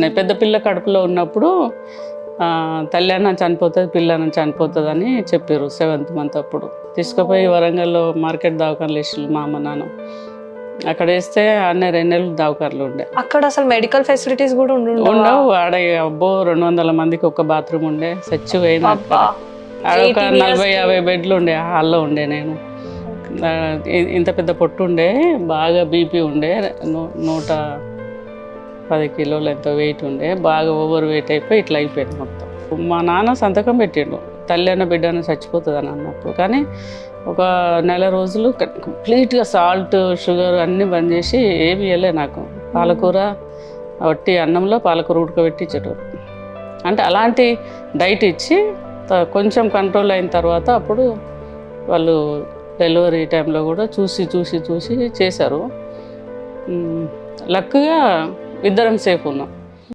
నేను పెద్ద పిల్ల కడుపులో ఉన్నప్పుడు తల్లి అన్న చనిపోతుంది, పిల్ల అన్న చనిపోతుంది అని చెప్పారు 7th month అప్పుడు. తీసుకుపోయి వరంగల్లో మార్కెట్ దవాఖానలు వేసారు మా అమ్మ నాన్న. అక్కడ వేస్తే అన్నీ 2 నెలలు దవాఖానలు ఉండే. అక్కడ అసలు మెడికల్ ఫెసిలిటీస్ కూడా ఉండవు. ఆడ అబ్బో 200 మందికి ఒక బాత్రూమ్ ఉండే. చచ్చిపోయిన ఆడ ఒక 40-50 బెడ్లు ఉండే. హాల్లో ఉండే నేను. ఇంత పెద్ద పొట్టు ఉండే, బాగా బీపీ ఉండే, 110 కిలోలు ఎంతో వెయిట్ ఉండే, బాగా ఓవర్ వెయిట్ అయిపోయి ఇట్లా అయిపోయింది మొత్తం. మా నాన్న సంతకం పెట్టిండు తల్లి అన్న బిడ్డ అన్న చచ్చిపోతుంది అని అన్నప్పుడు. కానీ ఒక నెల రోజులు కంప్లీట్గా సాల్ట్ షుగర్ అన్నీ బంద్ చేసి ఏమి ఇవ్వలే నాకు. పాలకూర వట్టి అన్నంలో పాలకూర ఉడకబెట్టి ఇచ్చేటోరు. అంటే అలాంటి డైట్ ఇచ్చి కొంచెం కంట్రోల్ అయిన తర్వాత అప్పుడు వాళ్ళు డెలివరీ టైంలో కూడా చూసి చేశారు. లక్గా ఇద్దరం సేఫ్ ఉన్నాం.